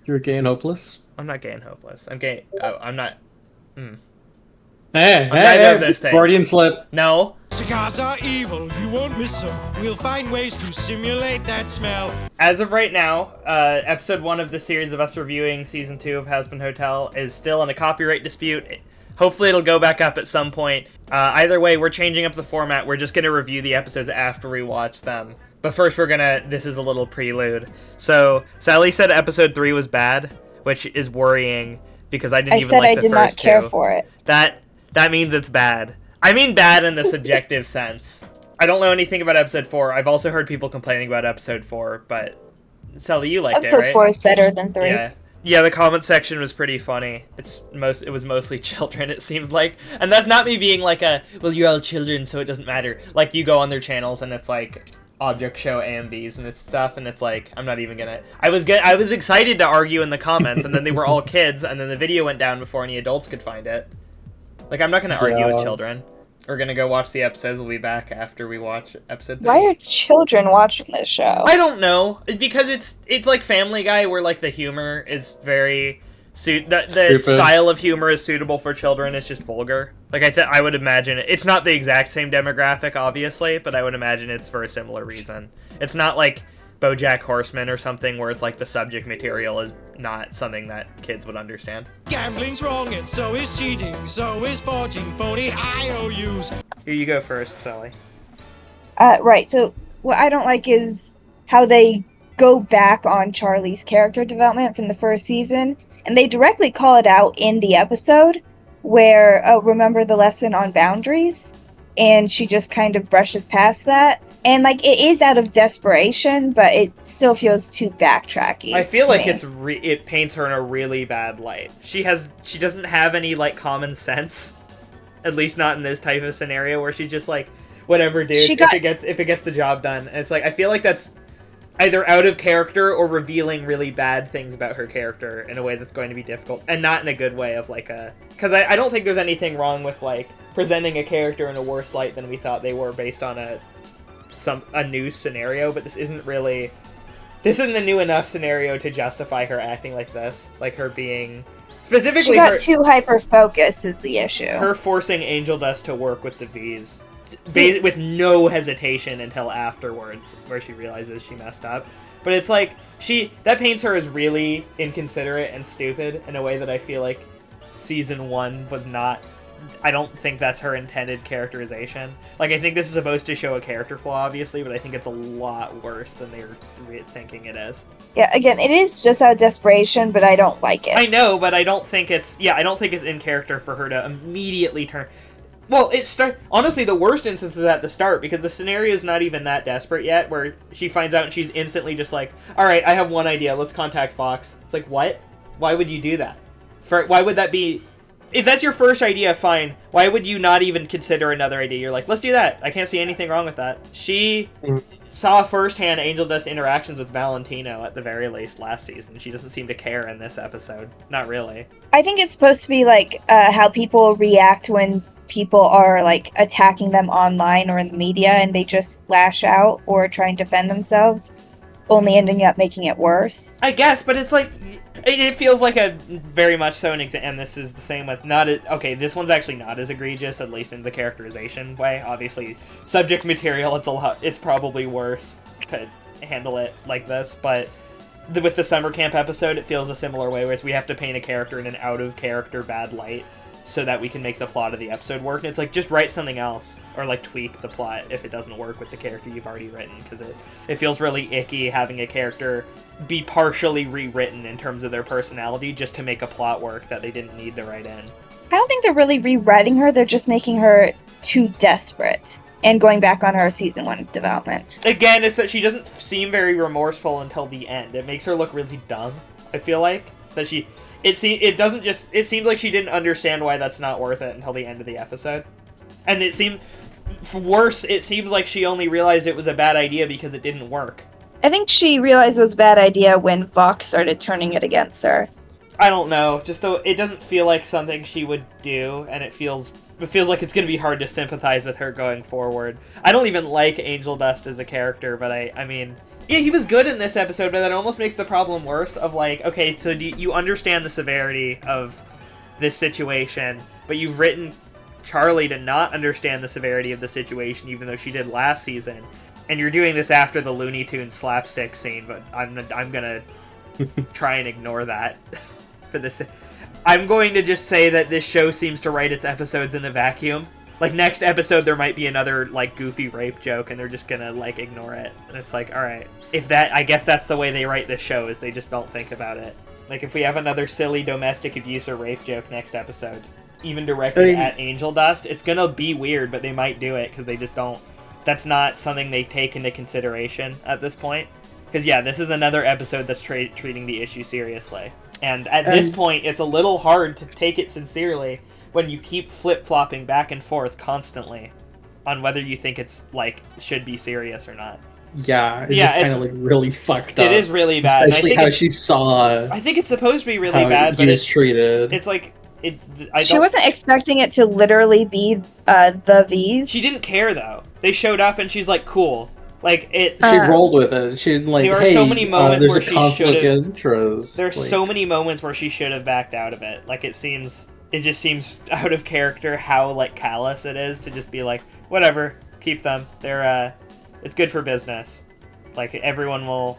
You're gay and hopeless? I'm not gay and hopeless. I'm gay. Oh, I'm not. Hey, I'm neither of hey, those things. Freudian slip. No. Cigars are evil, you won't miss them. We'll find ways to simulate that smell. As of right now, episode 1 of the series of us reviewing season 2 of Hazbin Hotel is still in a copyright dispute. Hopefully it'll go back up at some point. Either way, we're changing up the format. We're just going to review the episodes after we watch them. But first this is a little prelude. So, Sally said episode 3 was bad, which is worrying because I didn't even like the first two. I said I did not care for it. That means it's bad. I mean bad in the subjective sense. I don't know anything about episode 4. I've also heard people complaining about episode 4, but Sally, you liked it, right? Episode 4 is better than 3. Yeah, the comment section was pretty funny. It was mostly children, it seemed like. And that's not me being like well, you're all children, so it doesn't matter. Like, you go on their channels and it's like object show AMVs and it's stuff, and it's like, I'm not even gonna... I was excited to argue in the comments, and then they were all kids, and then the video went down before any adults could find it. Like, I'm not gonna argue with children. We're gonna go watch the episodes. We'll be back after we watch episode 3. Why are children watching this show? I don't know. It's because it's like Family Guy, where like the humor is very the style of humor is suitable for children. It's just vulgar. Like I would imagine it's not the exact same demographic, obviously, but I would imagine it's for a similar reason. It's not like BoJack Horseman or something where it's like the subject material is not something that kids would understand. Gambling's wrong and so is cheating, so is forging phony IOUs. Here you go first, Sally. Right, so what I don't like is how they go back on Charlie's character development from the first season, and they directly call it out in the episode where, remember the lesson on boundaries? And she just kind of brushes past that. And, like, it is out of desperation, but it still feels too backtracky. I feel like it paints her in a really bad light. She doesn't have any, like, common sense. At least not in this type of scenario where she's just like, whatever, dude, if it gets the job done. And it's like, I feel like that's either out of character or revealing really bad things about her character in a way that's going to be difficult. And not in a good way of, like, because I don't think there's anything wrong with, like, presenting a character in a worse light than we thought they were based on a new scenario, but this isn't a new enough scenario to justify her acting like this. Like her being specifically she got too hyper focused is the issue. Her forcing Angel Dust to work with the V's with no hesitation until afterwards, where she realizes she messed up. But it's like that paints her as really inconsiderate and stupid in a way that I feel like season 1 was not. I don't think that's her intended characterization. Like, I think this is supposed to show a character flaw, obviously, but I think it's a lot worse than they're thinking it is. Yeah, again, it is just out of desperation, but I don't like it. I know, but I don't think it's in character for her to immediately turn... Well, honestly, the worst instance is at the start, because the scenario is not even that desperate yet, where she finds out and she's instantly just like, alright, I have one idea, let's contact Fox. It's like, what? Why would you do that? Why would that be... If that's your first idea, fine. Why would you not even consider another idea? You're like, let's do that. I can't see anything wrong with that. She saw firsthand Angel Dust interactions with Valentino at the very least last season. She doesn't seem to care in this episode. Not really. I think it's supposed to be like how people react when people are like attacking them online or in the media and they just lash out or try and defend themselves, only ending up making it worse. I guess, but it's like... It feels like a very much so an example, and this is the same with okay, this one's actually not as egregious, at least in the characterization way. Obviously, subject material, it's probably worse to handle it like this, but with the summer camp episode, it feels a similar way, where we have to paint a character in an out-of-character bad light so that we can make the plot of the episode work, and it's like, just write something else, or like tweak the plot if it doesn't work with the character you've already written, because it feels really icky having a character be partially rewritten in terms of their personality just to make a plot work that they didn't need to write in. I don't think they're really rewriting her, they're just making her too desperate and going back on her season 1 development. Again, it's that she doesn't seem very remorseful until the end. It makes her look really dumb, I feel like. That it seems like she didn't understand why that's not worth it until the end of the episode. And it seems like she only realized it was a bad idea because it didn't work. I think she realized it was a bad idea when Fox started turning it against her. I don't know. Just though it doesn't feel like something she would do, and it feels like it's going to be hard to sympathize with her going forward. I don't even like Angel Dust as a character, but I mean, Yeah, he was good in this episode, but that almost makes the problem worse of like, okay, so you understand the severity of this situation, but you've written Charlie to not understand the severity of the situation, even though she did last season, and you're doing this after the Looney Tunes slapstick scene, but I'm gonna try and ignore that for this. I'm going to just say that this show seems to write its episodes in a vacuum. Like, next episode there might be another, like, goofy rape joke, and they're just gonna, like, ignore it. And it's like, alright. I guess that's the way they write this show, is they just don't think about it. Like, if we have another silly domestic abuse or rape joke next episode, even directed at Angel Dust, it's gonna be weird, but they might do it, because they just don't... That's not something they take into consideration at this point. Because, yeah, this is another episode that's treating the issue seriously. And at this point, it's a little hard to take it sincerely when you keep flip-flopping back and forth constantly on whether you think it's, like, should be serious or not. Yeah, it's just kind of, like, really fucked up. It is really bad. Especially how she saw... I think it's supposed to be really bad, but it's treated. It's like... She wasn't expecting it to literally be the V's. She didn't care, though. They showed up, and she's like, cool. Like, it... She rolled with it. She didn't, like, there are so many moments where she should have... There's so many moments where she should have backed out of it. Like, it just seems out of character how, like, callous it is to just be like, whatever, keep them. They're, it's good for business. Like, everyone will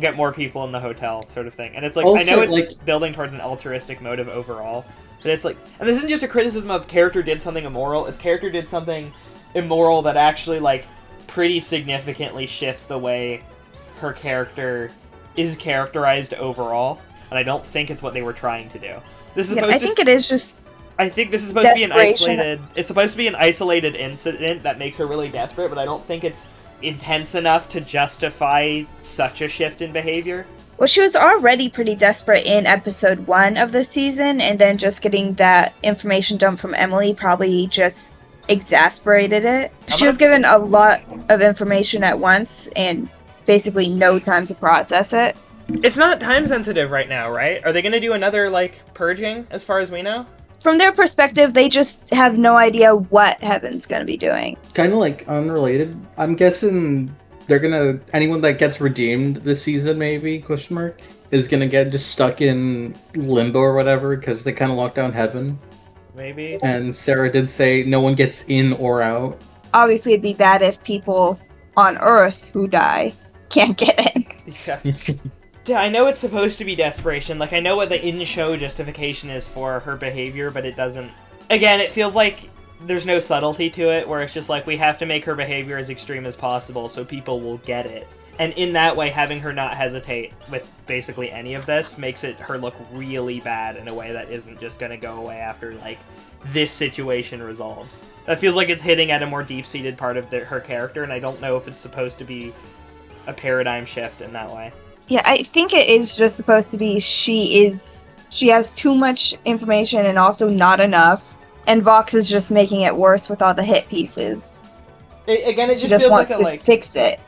get more people in the hotel, sort of thing. And it's like, also, I know it's like, building towards an altruistic motive overall, but it's like, and this isn't just a criticism of character did something immoral, it's character did something immoral that actually, like, pretty significantly shifts the way her character is characterized overall, and I don't think it's what they were trying to do. This is I think it is just. I think this is supposed to be an isolated. It's supposed to be an isolated incident that makes her really desperate, but I don't think it's intense enough to justify such a shift in behavior. Well, she was already pretty desperate in episode 1 of the season, and then just getting that information dumped from Emily probably just exasperated it. She was given a lot of information at once, and basically no time to process it. It's not time sensitive right now, right? Are they going to do another, like, purging, as far as we know? From their perspective, they just have no idea what Heaven's going to be doing. Kind of, like, unrelated. I'm guessing they're going to... Anyone that gets redeemed this season, maybe, is going to get just stuck in limbo or whatever, because they kind of locked down Heaven. Maybe. And Sarah did say no one gets in or out. Obviously, it'd be bad if people on Earth who die can't get in. Yeah. Yeah, I know it's supposed to be desperation. Like, I know what the in-show justification is for her behavior, but it doesn't... Again, it feels like there's no subtlety to it, where it's just like, we have to make her behavior as extreme as possible so people will get it. And in that way, having her not hesitate with basically any of this makes her look really bad in a way that isn't just gonna go away after, like, this situation resolves. That feels like it's hitting at a more deep-seated part of her character, and I don't know if it's supposed to be a paradigm shift in that way. Yeah, I think it is just supposed to be she has too much information and also not enough, and Vox is just making it worse with all the hit pieces. It just feels wants like to fix it.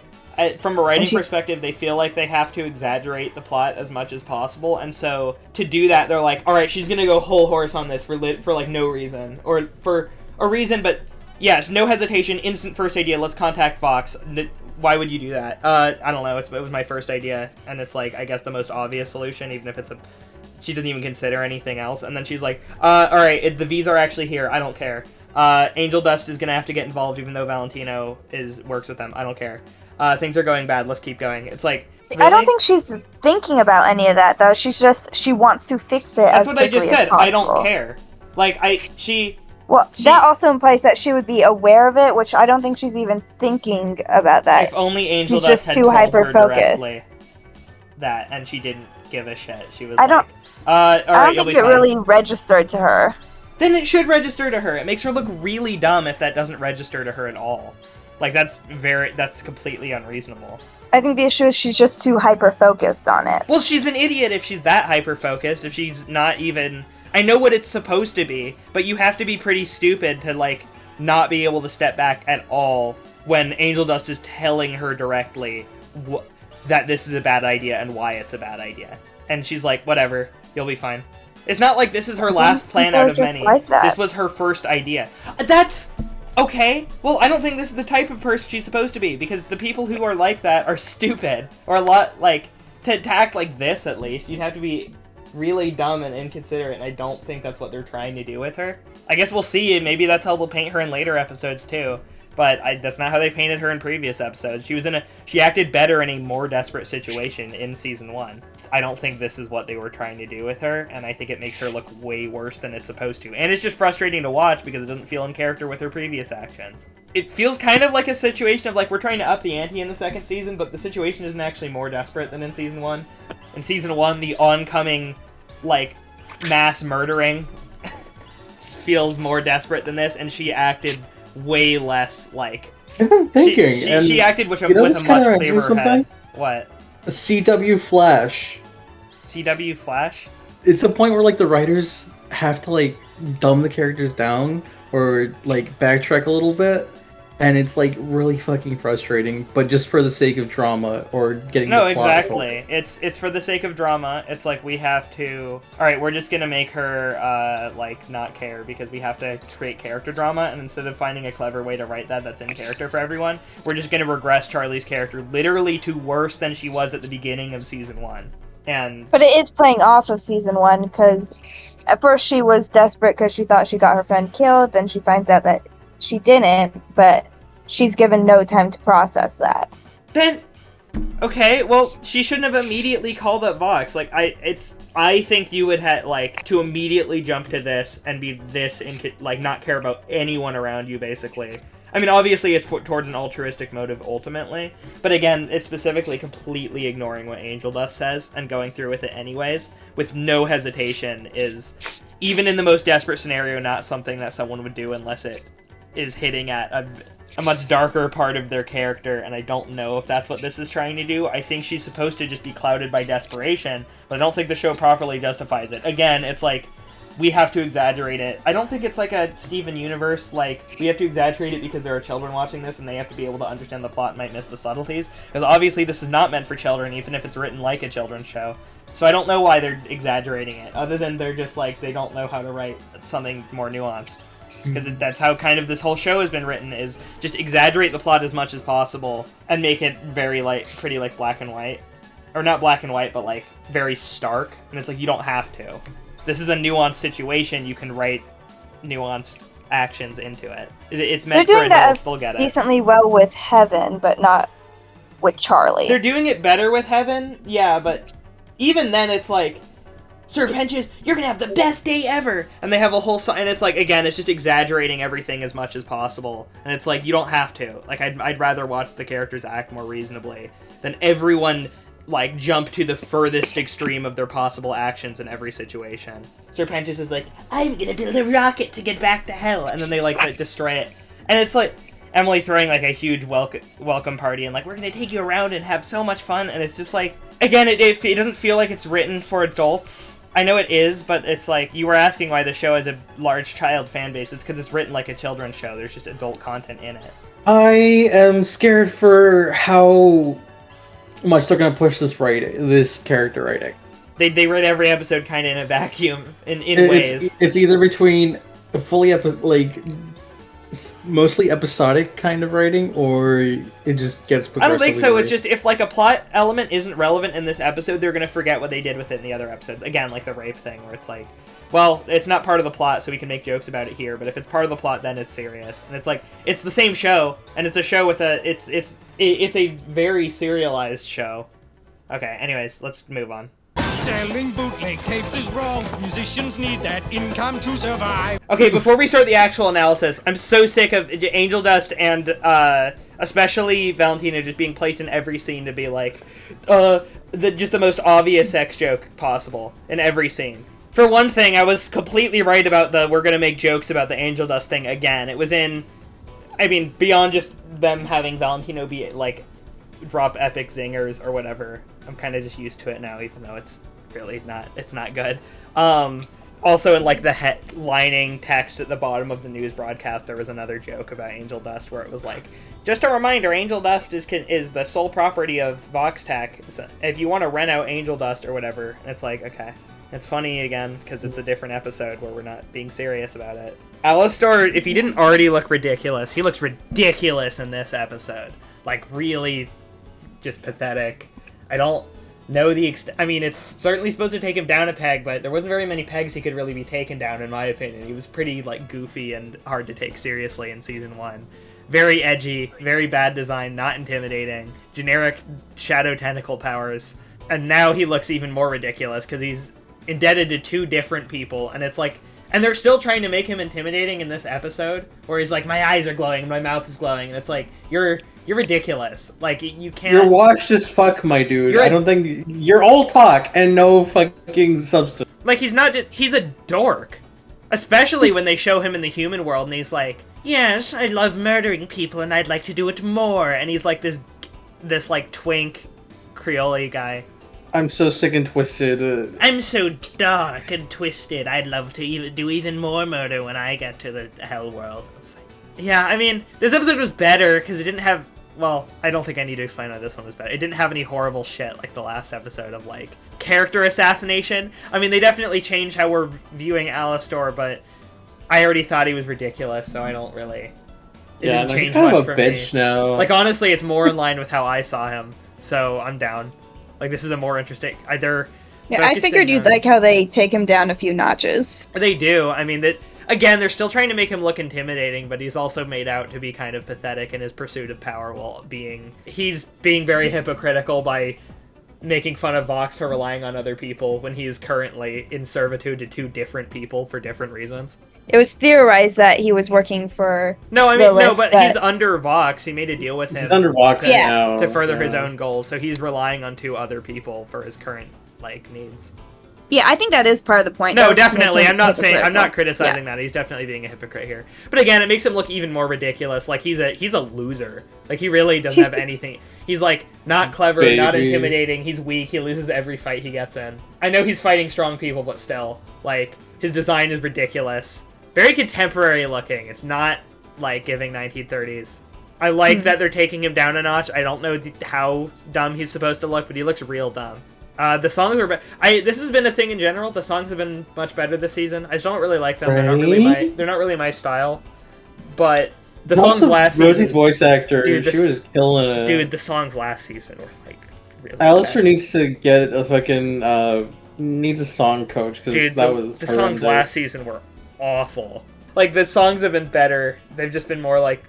From a writing perspective, they feel like they have to exaggerate the plot as much as possible, and so to do that, they're like, all right, she's gonna go whole horse on this for like no reason, or for a reason, but yes, no hesitation, instant first idea, let's contact Vox. Why would you do that? I don't know, it was my first idea, and it's like, I guess the most obvious solution, even if she doesn't even consider anything else, and then she's like, alright, the V's are actually here, I don't care. Angel Dust is gonna have to get involved even though Valentino works with them, I don't care. Things are going bad, let's keep going. It's like, really? I don't think she's thinking about any of that, though. She wants to fix it as quickly as possible. That's what I just said, I don't care. Like, that also implies that she would be aware of it, which I don't think she's even thinking about that. If only Angel Dust had told her directly that, and she didn't give a shit. She was I don't think it really registered to her. Then it should register to her. It makes her look really dumb if that doesn't register to her at all. Like, that's completely unreasonable. I think the issue is she's just too hyper-focused on it. Well, she's an idiot if she's that hyper-focused, if she's not even... I know what it's supposed to be, but you have to be pretty stupid to, like, not be able to step back at all when Angel Dust is telling her directly that this is a bad idea and why it's a bad idea. And she's like, whatever, you'll be fine. It's not like this is her last plan out of many. Like this was her first idea. Okay, well, I don't think this is the type of person she's supposed to be, because the people who are like that are stupid. Or a lot, like, to act like this, at least, you'd have to be really dumb and inconsiderate, and I don't think that's what they're trying to do with her. I guess we'll see, and maybe that's how they'll paint her in later episodes, too. But that's not how they painted her in previous episodes. She acted better in a more desperate situation in Season 1. I don't think this is what they were trying to do with her, and I think it makes her look way worse than it's supposed to. And it's just frustrating to watch because it doesn't feel in character with her previous actions. It feels kind of like a situation of, like, we're trying to up the ante in the second season, but the situation isn't actually more desperate than in Season 1. In Season 1, the oncoming, like, mass murdering feels more desperate than this, and she acted way less, like... I've been thinking, she acted with a this much kinda clearer something? head. What? A CW Flash. CW Flash? It's a point where, like, the writers have to, like, dumb the characters down or, like, backtrack a little bit, and it's, like, really fucking frustrating, but just for the sake of drama or getting No, the plot exactly. forward. It's for the sake of drama. It's like we have to... Alright, we're just gonna make her, like, not care because we have to create character drama, and instead of finding a clever way to write that's in character for everyone, we're just gonna regress Charlie's character literally to worse than she was at the beginning of Season 1. But it is playing off of Season 1, because at first she was desperate because she thought she got her friend killed, then she finds out that she didn't, but she's given no time to process that. Then, okay, well, she shouldn't have immediately called up Vox. Like, I think you would have, like, to immediately jump to this and be this, like, not care about anyone around you, basically. I mean, obviously it's towards an altruistic motive ultimately, but again, it's specifically completely ignoring what Angel Dust says and going through with it anyways, with no hesitation, is, even in the most desperate scenario, not something that someone would do unless it is hitting at a much darker part of their character, and I don't know if that's what this is trying to do. I think she's supposed to just be clouded by desperation, but I don't think the show properly justifies it. Again, it's like, we have to exaggerate it. I don't think it's like a Steven Universe, like, we have to exaggerate it because there are children watching this and they have to be able to understand the plot and might miss the subtleties. Because obviously this is not meant for children, even if it's written like a children's show. So I don't know why they're exaggerating it, other than they're just like, they don't know how to write something more nuanced. Because that's how kind of this whole show has been written, is just exaggerate the plot as much as possible and make it very, like, pretty, like, black and white. Or not black and white, but, like, very stark. And it's like, you don't have to. This is a nuanced situation, you can write nuanced actions into it. It's meant for adults, they'll get it. Decently well with Heaven, but not with Charlie. They're doing it better with Heaven, yeah, but even then it's like, Sir Penches, you're gonna have the best day ever! And they have a whole and it's like, again, it's just exaggerating everything as much as possible. And it's like, you don't have to. Like, I'd rather watch the characters act more reasonably than everyone, like, jump to the furthest extreme of their possible actions in every situation. Sir Penches is like, I'm gonna build a rocket to get back to hell! And then they, like, destroy it. And it's like, Emily throwing, like, a huge welcome party and, like, we're gonna take you around and have so much fun, and it's just like, again, it doesn't feel like it's written for adults. I know it is, but it's like, you were asking why the show has a large child fan base. It's because it's written like a children's show. There's just adult content in it. I am scared for how much they're gonna push this character writing. They write every episode kind of in a vacuum, in ways. It's either between a fully mostly episodic kind of writing, or it just gets progressively. I don't think so. It's just, if, like, a plot element isn't relevant in this episode, they're gonna forget what they did with it in the other episodes. Again, like the rape thing, where it's like, well, it's not part of the plot, so we can make jokes about it here, but if it's part of the plot, then it's serious. And it's like, it's the same show, and it's a show with it's a very serialized show. Okay, anyways, let's move on. Selling bootleg tapes is wrong. Musicians need that income to survive. Okay, before we start the actual analysis, I'm so sick of Angel Dust and especially Valentina just being placed in every scene to be like, just the most obvious sex joke possible in every scene. For one thing, I was completely right about we're gonna make jokes about the Angel Dust thing again. It was beyond just them having Valentino be, like, drop epic zingers or whatever. I'm kind of just used to it now, even though it's really not, it's not good. Also, in, like, the headlining text at the bottom of the news broadcast, there was another joke about Angel Dust where it was like, just a reminder, Angel Dust is the sole property of VoxTech. So if you want to rent out Angel Dust or whatever, and it's like, okay. It's funny again because it's a different episode where we're not being serious about it. Alistar, if he didn't already look ridiculous, he looks ridiculous in this episode. Like, really just pathetic. I don't know the extent. I mean, it's certainly supposed to take him down a peg, but there wasn't very many pegs he could really be taken down, in my opinion. He was pretty, like, goofy and hard to take seriously in Season 1. Very edgy, very bad design, not intimidating, generic shadow tentacle powers. And now he looks even more ridiculous because he's indebted to two different people, and it's like... And they're still trying to make him intimidating in this episode, where he's like, my eyes are glowing, my mouth is glowing, and it's like, you're ridiculous. Like, you can't... You're washed as fuck, my dude. I don't think... You're all talk and no fucking substance. Like, he's not just... He's a dork. Especially when they show him in the human world, and he's like, yes, I love murdering people, and I'd like to do it more. And he's like this like, twink Creole guy. I'm so sick and twisted. I'm so dark and twisted. I'd love to do even more murder when I get to the hell world. It's like, yeah, I mean, this episode was better because it didn't have... Well, I don't think I need to explain why this one was better. It didn't have any horrible shit like the last episode of, like, character assassination. I mean, they definitely changed how we're viewing Alistar, but I already thought he was ridiculous, so I don't really... It didn't change he's kind much of a for bitch me. now. Like, honestly, it's more in line with how I saw him, so I'm down. Like, this is a more interesting... Either... Yeah, I figured you'd like how they take him down a few notches. They do. I mean, that again, they're still trying to make him look intimidating, but he's also made out to be kind of pathetic in his pursuit of power while being... He's being very hypocritical by making fun of Vox for relying on other people when he is currently in servitude to two different people for different reasons. It was theorized that he was working for No, I mean, Lilith, no, but he's under Vox. He made a deal with him. He's under Vox now. To further his own goals, so he's relying on two other people for his current, like, needs. Yeah, I think that is part of the point. No, definitely. I'm not criticizing Yeah. that. He's definitely being a hypocrite here. But again, it makes him look even more ridiculous. Like, he's a loser. Like, he really doesn't have anything. He's, like, not clever, not intimidating. He's weak. He loses every fight he gets in. I know he's fighting strong people, but still. Like, his design is ridiculous. Very contemporary looking. It's not, like, giving 1930s. I like that they're taking him down a notch. I don't know how dumb he's supposed to look, but he looks real dumb. The songs are this has been a thing in general. The songs have been much better this season. I just don't really like them. They're not really my style. But the songs last season... Rosie's voice actor, dude, she was killing it. Dude, the songs last season were, like, really Alistair bad. needs to get a fucking, needs a song coach, because that was the horrendous. songs last season were awful. Like, the songs have been better. They've just been more, like,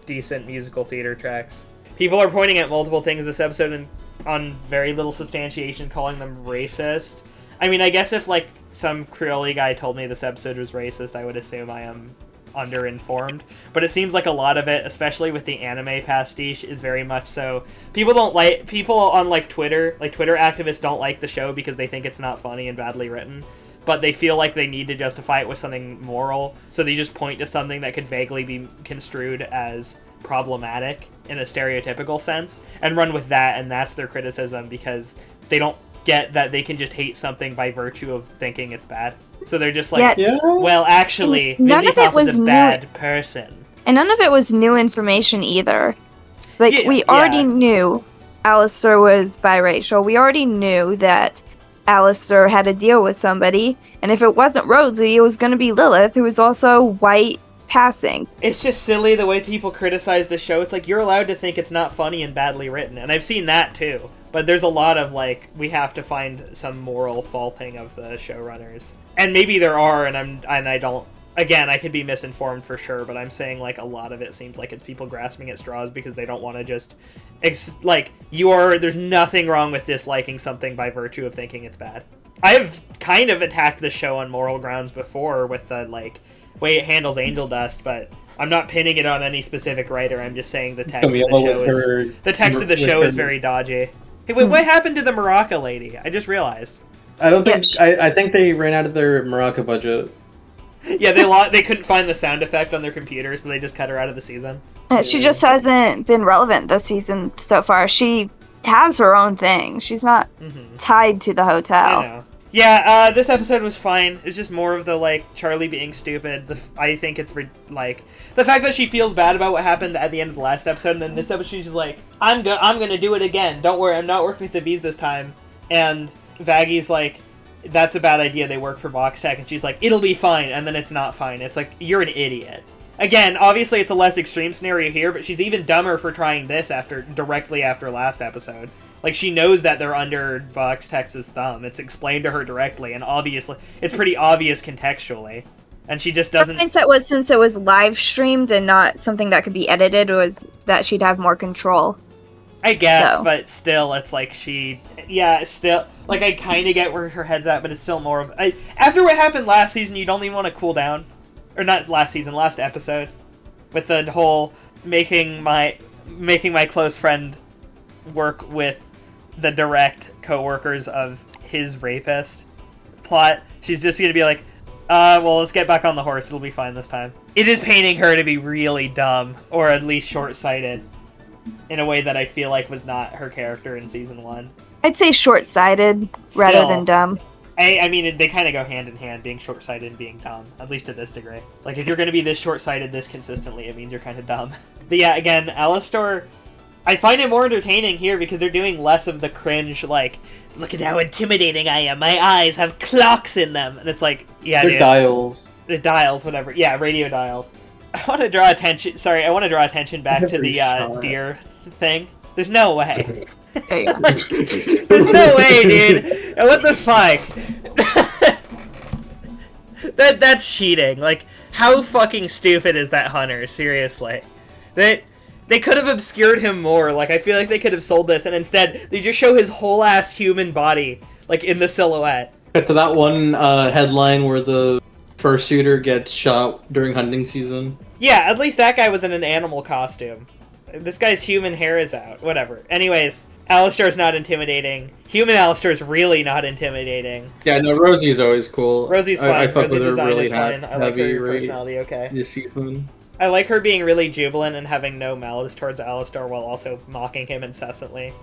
decent musical theater tracks. People are pointing at multiple things this episode and on very little substantiation, calling them racist. I mean, I guess if, like, some Creole guy told me this episode was racist, I would assume I am underinformed. But it seems like a lot of it, especially with the anime pastiche, is very much so. People on, like, Twitter activists don't like the show because they think it's not funny and badly written. But they feel like they need to justify it with something moral, so they just point to something that could vaguely be construed as problematic in a stereotypical sense, and run with that, and that's their criticism, because they don't get that they can just hate something by virtue of thinking it's bad. So they're just like, well, actually, Busy Pop is a bad person. And none of it was new information either. Like, we already knew Alistair was biracial. We already knew that Alistair had a deal with somebody, and if it wasn't Rosie, it was going to be Lilith, who was also white passing. It's just silly the way people criticize the show. It's like, you're allowed to think it's not funny and badly written, and I've seen that too. But there's a lot of, like, we have to find some moral faulting of the showrunners. And maybe there are, and I don't... Again, I could be misinformed for sure, but I'm saying, like, a lot of it seems like it's people grasping at straws because they don't want to just... there's nothing wrong with disliking something by virtue of thinking it's bad. I've kind of attacked the show on moral grounds before with the, like, way it handles Angel Dust, but I'm not pinning it on any specific writer. I'm just saying the text of the show is very dodgy. Hey, wait, what happened to the Maraca lady? I just realized. I don't think... I think they ran out of their Maraca budget. Yeah, they couldn't find the sound effect on their computer, so they just cut her out of the season. She just hasn't been relevant this season so far. She has her own thing. She's not tied to the hotel. I know. Yeah, this episode was fine. It's just more of the, like, Charlie being stupid. I think it's, like, the fact that she feels bad about what happened at the end of the last episode, and then this episode she's just like, I'm gonna do it again. Don't worry, I'm not working with the bees this time. And Vaggy's like, that's a bad idea, they work for Vox Tech, and she's like, it'll be fine, and then it's not fine. It's like, you're an idiot. Again, obviously it's a less extreme scenario here, but she's even dumber for trying this directly after last episode. Like, she knows that they're under Vox Tech's thumb. It's explained to her directly, and obviously, it's pretty obvious contextually. And she just doesn't... Her mindset was, since it was live streamed and not something that could be edited, was that she'd have more control. I guess, So. but still, it's like still, like, I kind of get where her head's at, but it's still more of... after what happened last season, you don't even want to cool down. Or not last season, last episode. With the whole making my close friend work with the direct co-workers of his rapist plot. She's just gonna be like, well, let's get back on the horse, it'll be fine this time. It is painting her to be really dumb, or at least short-sighted, in a way that I feel like was not her character in season 1. I'd say short-sighted rather Still. than dumb. I mean, they kind of go hand in hand, being short-sighted and being dumb, at least to this degree. Like, if you're going to be this short-sighted this consistently, it means you're kind of dumb. But yeah, again, Alistar, I find it more entertaining here because they're doing less of the cringe, like, look at how intimidating I am, my eyes have clocks in them. And it's like, yeah, They're dude. dials. The dials, whatever. Yeah, radio dials. I want to draw attention back to the deer thing. There's no way. There you go. There's no way, dude. What the fuck? That's cheating. Like, how fucking stupid is that hunter? Seriously. They could have obscured him more. Like, I feel like they could have sold this, and instead they just show his whole ass human body, like, in the silhouette. Cut to that one headline where the fursuiter gets shot during hunting season. Yeah, at least that guy was in an animal costume. This guy's human hair is out. Whatever. Anyways, Alistar's not intimidating. Human Alistar's really not intimidating. Yeah, no, Rosie's always cool. Rosie's fine. I fuck Rosie's with her design really is fine. I like heavy her rate personality, okay. this season. I like her being really jubilant and having no malice towards Alistar while also mocking him incessantly.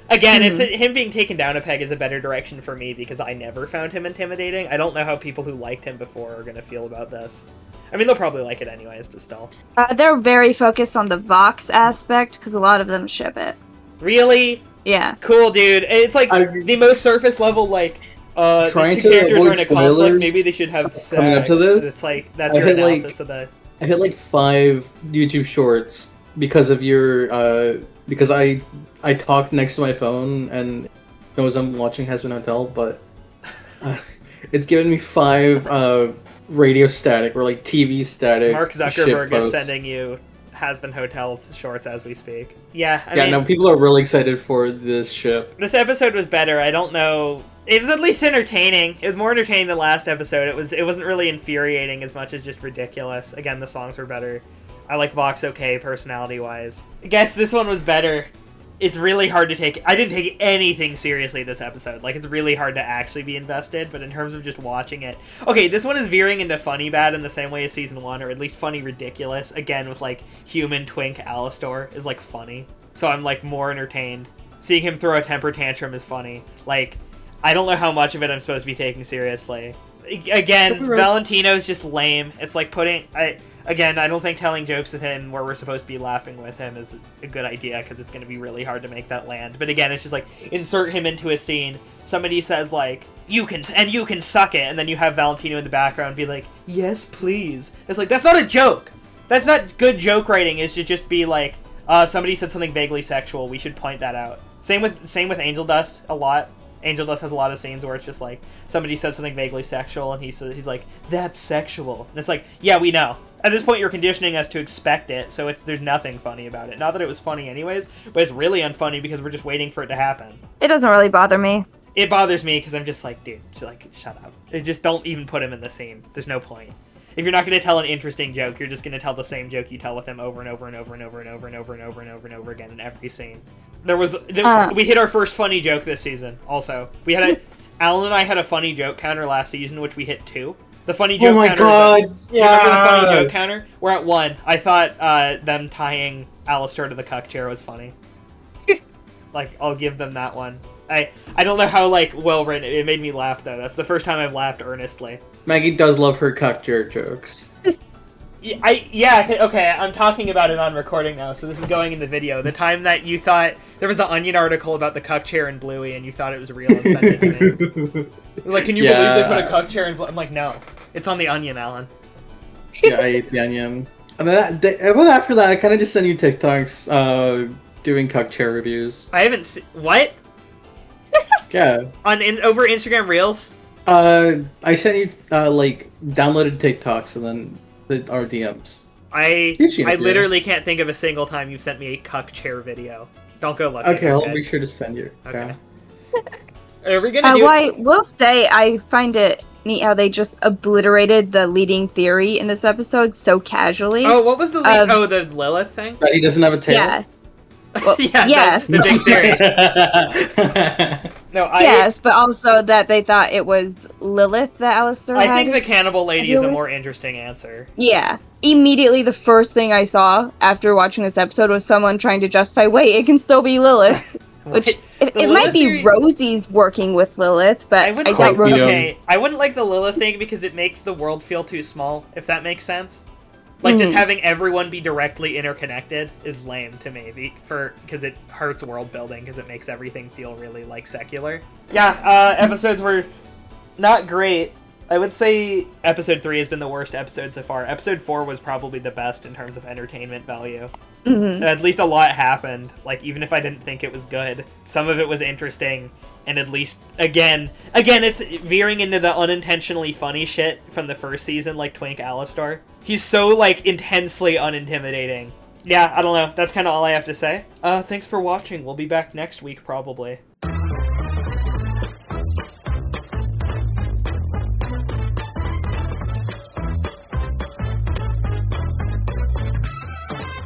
Again, it's him being taken down a peg is a better direction for me because I never found him intimidating. I don't know how people who liked him before are going to feel about this. I mean, they'll probably like it anyways, but still. They're very focused on the Vox aspect because a lot of them ship it. Really? Yeah. Cool, dude. It's like the most surface level, like, Trying these two to characters avoid are in a conflict, spoilers maybe they should have sex. coming up to this, It's like, that's your hit, analysis of the... I hit like 5 YouTube shorts because of your because I talked next to my phone and it was I'm watching Hazbin Hotel, but it's given me 5 radio static or like TV static. Mark Zuckerberg is posts. sending you Hazbin Hotel shorts as we speak. Yeah, I Yeah, mean, no, people are really excited for this ship. this episode was better. I don't know. It was at least entertaining. It was more entertaining than last episode. It wasn't really infuriating as much as just ridiculous. Again, the songs were better. I like Vox okay personality-wise. I guess this one was better. It's really hard to take... I didn't take anything seriously this episode. Like, it's really hard to actually be invested, but in terms of just watching it... Okay, this one is veering into funny bad in the same way as Season 1, or at least funny ridiculous. Again, with, like, human twink Alistar is, like, funny. So I'm, like, more entertained. Seeing him throw a temper tantrum is funny. Like, I don't know how much of it I'm supposed to be taking seriously. Again, Valentino's just lame. It's like putting... Again, I don't think telling jokes with him where we're supposed to be laughing with him is a good idea because it's going to be really hard to make that land. But again, it's just like, insert him into a scene. Somebody says, like, you can suck it, and then you have Valentino in the background be like, yes, please. It's like, that's not a joke! That's not good joke writing, is to just be like, somebody said something vaguely sexual, we should point that out. Same with Angel Dust, a lot. Angel Dust has a lot of scenes where it's just like, somebody says something vaguely sexual, and he's like, that's sexual. And it's like, yeah, we know. At this point, you're conditioning us to expect it, so there's nothing funny about it. Not that it was funny anyways, but it's really unfunny because we're just waiting for it to happen. It doesn't really bother me. It bothers me because I'm just like, dude, shut up. Just don't even put him in the scene. There's no point. If you're not going to tell an interesting joke, you're just going to tell the same joke you tell with him over and over and over and over and over and over and over and over and over again in every scene. We hit our first funny joke this season, also. Alan and I had a funny joke counter last season, which we hit 2. The funny joke counter. God! You remember the funny joke counter? We're at 1. I thought them tying Alistar to the cuck chair was funny. Like, I'll give them that one. I don't know how, like, well written. It made me laugh, though. That's the first time I've laughed earnestly. Maggie does love her cuck jerk jokes. Okay, I'm talking about it on recording now, so this is going in the video. The time that you thought there was the Onion article about the cuck chair and Bluey, and you thought it was real and sent it to me. Like, can you believe they put a cuck chair in Bluey? I'm like, no, it's on the Onion, Alan. Yeah, I ate the Onion. And then after that, I kind of just send you TikToks doing cuck chair reviews. I haven't seen what Yeah. over Instagram Reels. I sent you like downloaded TikToks and then our DMs. I literally can't think of a single time you've sent me a cuck chair video. Don't go looking. Okay, I'll be sure to send you. Okay. Are we gonna do? Well, I will say I find it neat how they just obliterated the leading theory in this episode so casually. Oh, what was the the Lilith thing? That he doesn't have a tail. Yeah. Well, yeah. Yes. The big theory. No, Yes, but also that they thought it was Lilith that Alistair had. I think the cannibal lady is a more interesting answer. Yeah. Immediately the first thing I saw after watching this episode was someone trying to justify, wait, it can still be Lilith. Which, it might be Rosie's working with Lilith, but I doubt Rosie... Okay, I wouldn't like the Lilith thing because it makes the world feel too small, if that makes sense. Like, just having everyone be directly interconnected is lame to me, because it hurts world building, because it makes everything feel really, like, secular. Yeah, episodes were not great. I would say episode 3 has been the worst episode so far. Episode 4 was probably the best in terms of entertainment value. At least a lot happened, like, even if I didn't think it was good. Some of it was interesting, and at least, again, it's veering into the unintentionally funny shit from the first season, like Twink Alistar. He's so, like, intensely unintimidating. Yeah, I don't know. That's kind of all I have to say. Thanks for watching. We'll be back next week, probably.